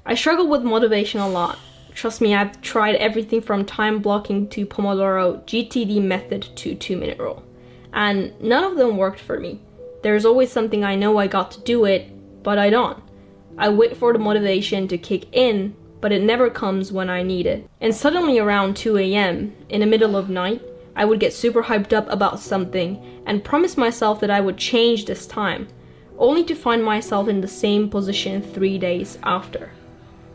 I struggle with motivation a lot. Trust me, I've tried everything from time blocking to Pomodoro, GTD method to 2-minute rule. And none of them worked for me. There's always something I know I got to do it, but I don't. I wait for the motivation to kick in, but it never comes when I need it. And suddenly around 2 a.m., in the middle of night, I would get super hyped up about something and promise myself that I would change this time, only to find myself in the same position 3 days after.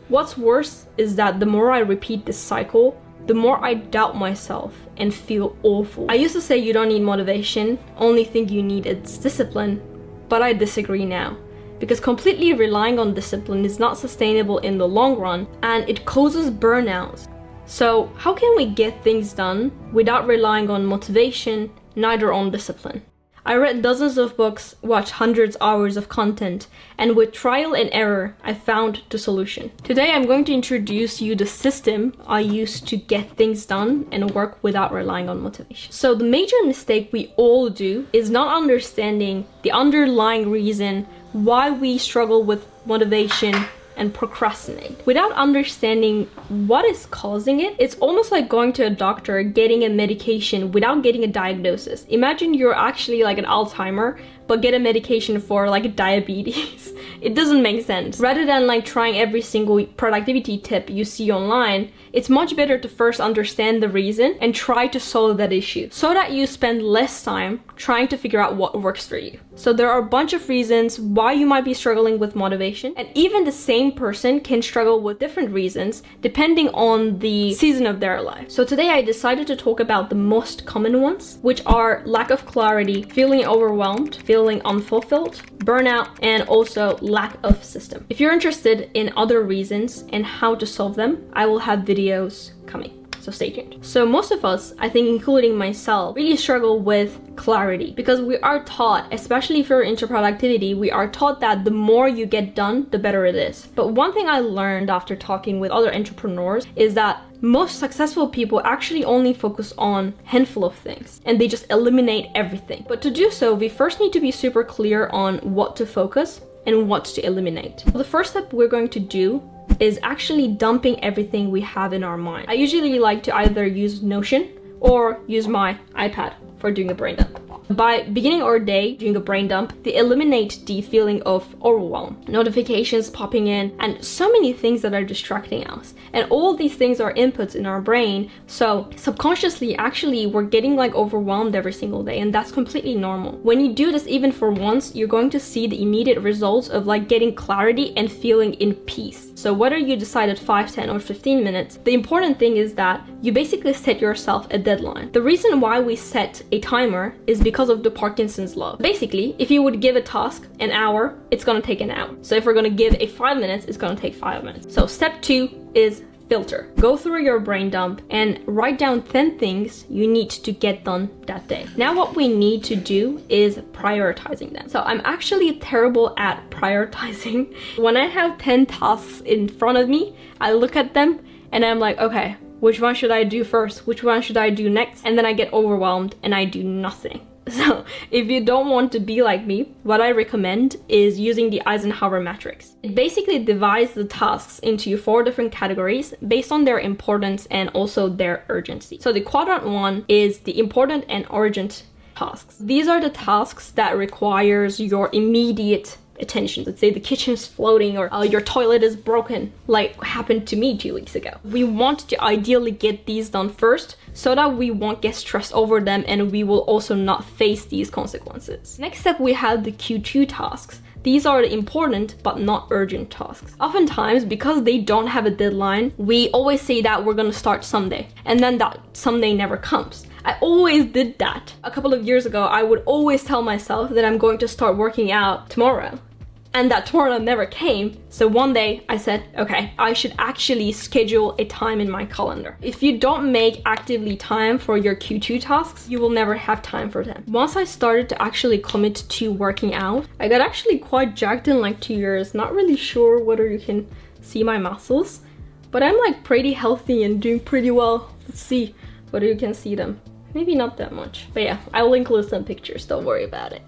What's worse is that the more I repeat this cycle, the more I doubt myself and feel awful. I used to say you don't need motivation, only thing you need is discipline, but I disagree now. Because completely relying on discipline is not sustainable in the long run and it causes burnout. So how can we get things done without relying on motivation, neither on discipline? I read dozens of books, watched hundreds of hours of content, and with trial and error, I found the solution. Today I'm going to introduce you the system I use to get things done and work without relying on motivation. So the major mistake we all do is not understanding the underlying reason why we struggle with motivation and procrastinate. Without understanding what is causing it, it's almost like going to a doctor, getting a medication without getting a diagnosis. Imagine you're actually like an Alzheimer, but get a medication for like diabetes. It doesn't make sense. Rather than like trying every single productivity tip you see online, it's much better to first understand the reason and try to solve that issue so that you spend less time trying to figure out what works for you. So there are a bunch of reasons why you might be struggling with motivation, and even the same person can struggle with different reasons depending on the season of their life. So today I decided to talk about the most common ones, which are lack of clarity, feeling overwhelmed, feeling unfulfilled, burnout, and also lack of system. If you're interested in other reasons and how to solve them, I will have videos coming. So stay tuned. So most of us, I think including myself, really struggle with clarity because we are taught, especially for into productivity, we are taught that the more you get done, the better it is. But one thing I learned after talking with other entrepreneurs is that most successful people actually only focus on a handful of things and they just eliminate everything. But to do so, we first need to be super clear on what to focus and what to eliminate. So the first step we're going to do is actually dumping everything we have in our mind. I usually like to either use Notion or use my iPad for doing a brain dump. By beginning our day doing a brain dump, they eliminate the feeling of overwhelm, notifications popping in, and so many things that are distracting us. And all these things are inputs in our brain, so subconsciously actually we're getting like overwhelmed every single day, and that's completely normal. When you do this even for once, you're going to see the immediate results of like getting clarity and feeling in peace. So whether you decide at 5, 10, or 15 minutes, the important thing is that you basically set yourself a deadline. The reason why we set a timer is because of the Parkinson's law. Basically, if you would give a task an hour, it's gonna take an hour. So if we're gonna give a 5 minutes, it's gonna take 5 minutes. So step 2 is filter. Go through your brain dump and write down 10 things you need to get done that day. Now what we need to do is prioritizing them. So I'm actually terrible at prioritizing. When I have 10 tasks in front of me, I look at them and I'm like, okay, which one should I do first? Which one should I do next? And then I get overwhelmed and I do nothing. So if you don't want to be like me, what I recommend is using the Eisenhower matrix. It basically divides the tasks into 4 different categories based on their importance and also their urgency. So the quadrant 1 is the important and urgent tasks. These are the tasks that requires your immediate attention. Let's say the kitchen's floating or your toilet is broken, like happened to me 2 weeks ago. We want to ideally get these done first so that we won't get stressed over them and we will also not face these consequences. Next up, we have the Q2 tasks. These are the important but not urgent tasks. Oftentimes, because they don't have a deadline, we always say that we're gonna start someday, and then that someday never comes. I always did that. A couple of years ago, I would always tell myself that I'm going to start working out tomorrow. And that tomorrow never came. So one day I said, okay, I should actually schedule a time in my calendar. If you don't make actively time for your Q2 tasks, you will never have time for them. Once I started to actually commit to working out, I got actually quite jacked in like 2 years. Not really sure whether you can see my muscles, but I'm like pretty healthy and doing pretty well. Let's see whether you can see them. Maybe not that much, but yeah, I will include some pictures, don't worry about it.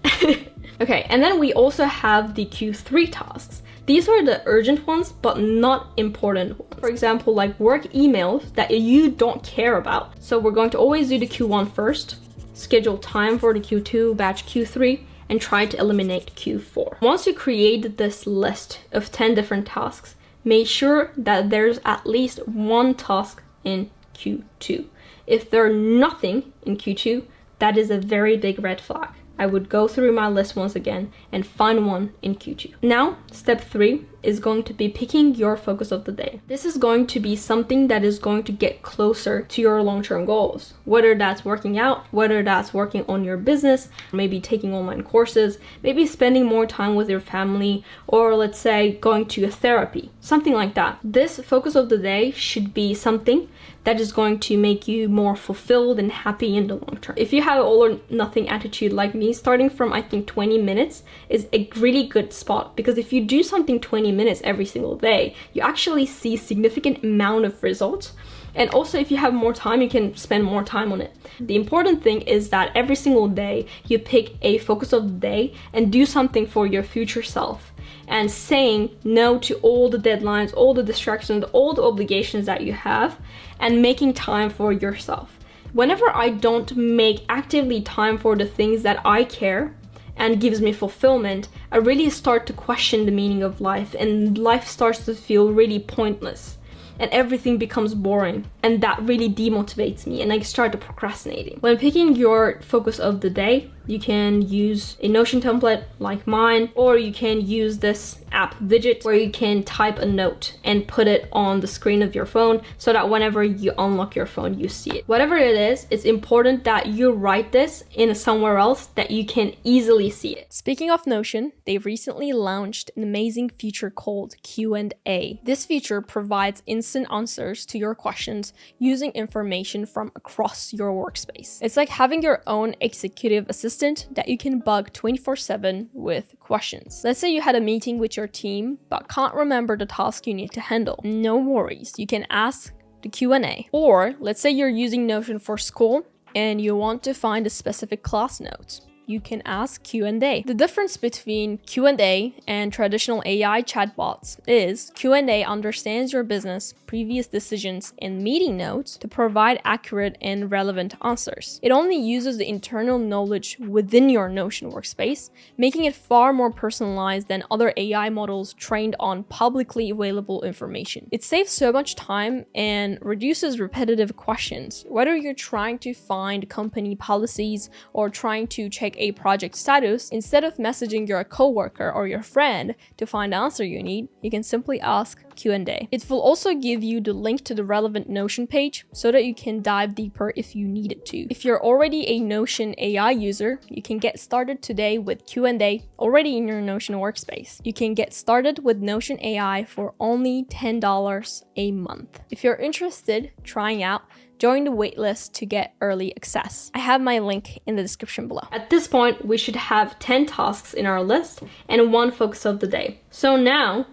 Okay, and then we also have the Q3 tasks. These are the urgent ones, but not important ones. For example, like work emails that you don't care about. So we're going to always do the Q1 first, schedule time for the Q2, batch Q3, and try to eliminate Q4. Once you create this list of 10 different tasks, make sure that there's at least one task in Q2. If there's nothing in Q2, that is a very big red flag. I would go through my list once again and find one in Q2. Now, step 3 is going to be picking your focus of the day. This is going to be something that is going to get closer to your long-term goals, whether that's working out, whether that's working on your business, maybe taking online courses, maybe spending more time with your family, or let's say going to a therapy, something like that. This focus of the day should be something that is going to make you more fulfilled and happy in the long term. If you have all or nothing attitude like me, starting from I think 20 minutes is a really good spot, because if you do something 20 minutes every single day, you actually see significant amount of results. And also, if you have more time, you can spend more time on it. The important thing is that every single day you pick a focus of the day and do something for your future self, and saying no to all the deadlines, all the distractions, all the obligations that you have, and making time for yourself. Whenever I don't make actively time for the things that I care and gives me fulfillment, I really start to question the meaning of life, and life starts to feel really pointless, and everything becomes boring, and that really demotivates me, and I start to procrastinating. When picking your focus of the day, you can use a Notion template like mine, or you can use this app widget where you can type a note and put it on the screen of your phone so that whenever you unlock your phone, you see it. Whatever it is, it's important that you write this in somewhere else that you can easily see it. Speaking of Notion, they've recently launched an amazing feature called Q&A. This feature provides instant answers to your questions using information from across your workspace. It's like having your own executive assistant that you can bug 24/7 with questions. Let's say you had a meeting with your team but can't remember the task you need to handle. No worries, you can ask the Q&A. Or let's say you're using Notion for school and you want to find a specific class note. You can ask Q&A. The difference between Q&A and traditional AI chatbots is Q&A understands your business, previous decisions, and meeting notes to provide accurate and relevant answers. It only uses the internal knowledge within your Notion workspace, making it far more personalized than other AI models trained on publicly available information. It saves so much time and reduces repetitive questions. Whether you're trying to find company policies or trying to check a project status, instead of messaging your coworker or your friend to find the answer you need, you can simply ask Q&A. It will also give you the link to the relevant Notion page so that you can dive deeper if you need it to. If you're already a Notion AI user, you can get started today with Q&A already in your Notion workspace. You can get started with Notion AI for only $10 a month. If you're interested trying out, join the waitlist to get early access. I have my link in the description below. At this point, we should have 10 tasks in our list and one focus of the day. So now,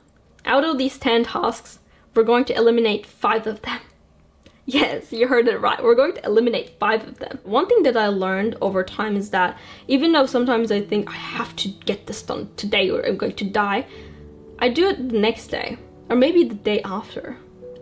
out of these 10 tasks, we're going to eliminate 5 of them. Yes, you heard it right. We're going to eliminate 5 of them. One thing that I learned over time is that even though sometimes I think I have to get this done today or I'm going to die, I do it the next day or maybe the day after.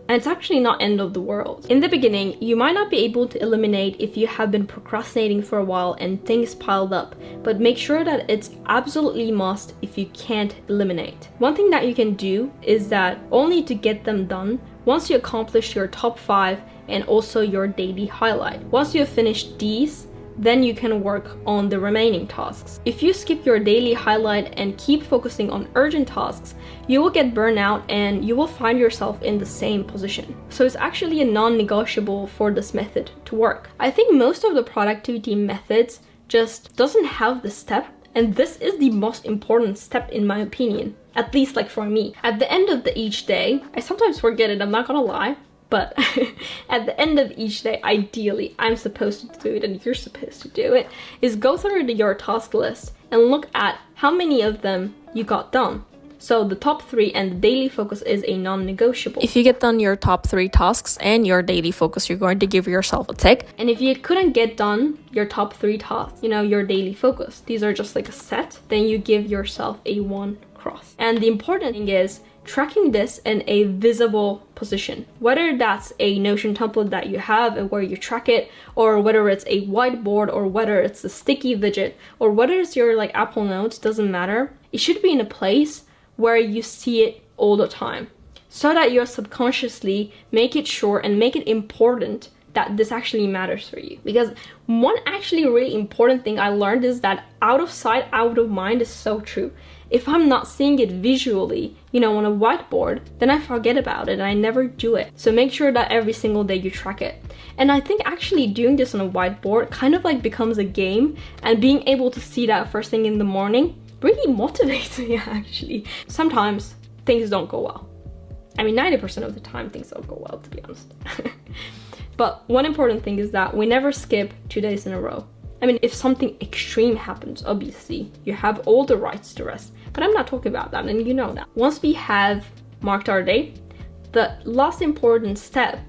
And it's actually not end of the world. In the beginning, you might not be able to eliminate if you have been procrastinating for a while and things piled up, but make sure that it's absolutely must if you can't eliminate. One thing that you can do is that only to get them done once you accomplish your top 5 and also your daily highlight. Once you have finished these, then you can work on the remaining tasks. If you skip your daily highlight and keep focusing on urgent tasks, you will get burnout and you will find yourself in the same position. So it's actually a non-negotiable for this method to work. I think most of the productivity methods just doesn't have this step, and this is the most important step in my opinion, at least like for me. At the end of each day, I sometimes forget it, I'm not gonna lie, but at the end of each day, ideally, I'm supposed to do it and you're supposed to do it, is go through your task list and look at how many of them you got done. So the top 3 and the daily focus is a non-negotiable. If you get done your top 3 tasks and your daily focus, you're going to give yourself a tick. And if you couldn't get done your top 3 tasks, your daily focus, these are just like a set, then you give yourself a 1 across. And the important thing is tracking this in a visible position, whether that's a Notion template that you have and where you track it, or whether it's a whiteboard, or whether it's a sticky widget, or whether it's your like Apple Notes, doesn't matter. It should be in a place where you see it all the time, so that you subconsciously make it sure and make it important that this actually matters for you. Because one actually really important thing I learned is that out of sight, out of mind is so true. If I'm not seeing it visually, you know, on a whiteboard, then I forget about it and I never do it. So make sure that every single day you track it. And I think actually doing this on a whiteboard kind of like becomes a game, and being able to see that first thing in the morning really motivates me actually. Sometimes things don't go well. I mean, 90% of the time things don't go well, to be honest. But one important thing is that we never skip 2 days in a row. I mean, if something extreme happens, obviously, you have all the rights to rest. But I'm not talking about that, and you know that. Once we have marked our day, the last important step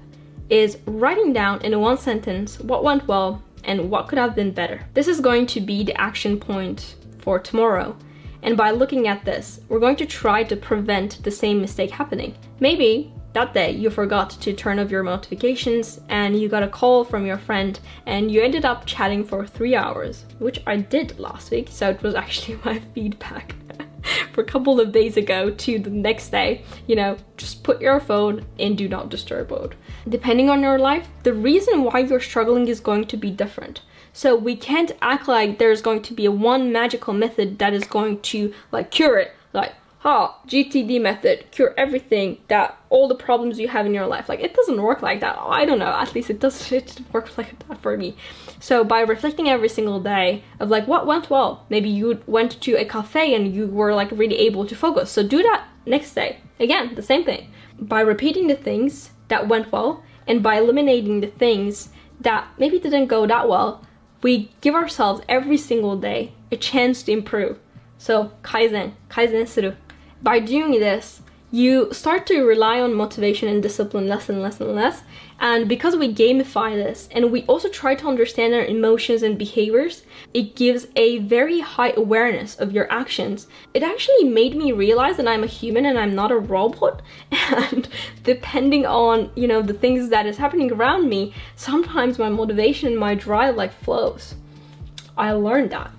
is writing down in one sentence what went well and what could have been better. This is going to be the action point for tomorrow. And by looking at this, we're going to try to prevent the same mistake happening. Maybe that day you forgot to turn off your notifications and you got a call from your friend and you ended up chatting for 3 hours, which I did last week, so it was actually my feedback for a couple of days ago to the next day. You know, just put your phone in do not disturb mode. Depending on your life, the reason why you're struggling is going to be different. So we can't act like there's going to be a one magical method that is going to like cure it. Like, GTD method, cure everything, that all the problems you have in your life. Like, it doesn't work like that. I don't know, at least it works like that for me. So by reflecting every single day of like what went well, maybe you went to a cafe and you were like really able to focus, so do that next day. Again, the same thing. By repeating the things that went well and by eliminating the things that maybe didn't go that well, we give ourselves every single day a chance to improve. So kaizen suru. By doing this, you start to rely on motivation and discipline less and less and less. And because we gamify this and we also try to understand our emotions and behaviors, it gives a very high awareness of your actions. It actually made me realize that I'm a human and I'm not a robot. And depending on, you know, the things that is happening around me, sometimes my motivation and my drive like flows. I learned that.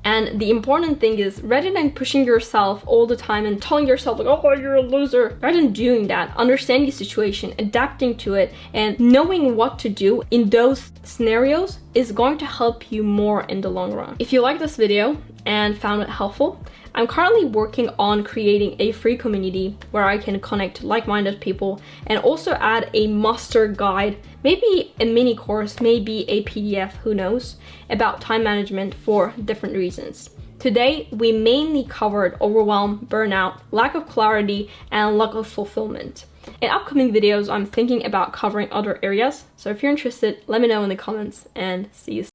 And the important thing is, rather than pushing yourself all the time and telling yourself like, oh, you're a loser, rather than doing that, understand the situation, adapting to it, and knowing what to do in those scenarios is going to help you more in the long run. If you like this video and found it helpful, I'm currently working on creating a free community where I can connect like-minded people and also add a master guide, maybe a mini course, maybe a PDF, who knows, about time management for different reasons. Today, we mainly covered overwhelm, burnout, lack of clarity, and lack of fulfillment. In upcoming videos, I'm thinking about covering other areas. So if you're interested, let me know in the comments and see you soon.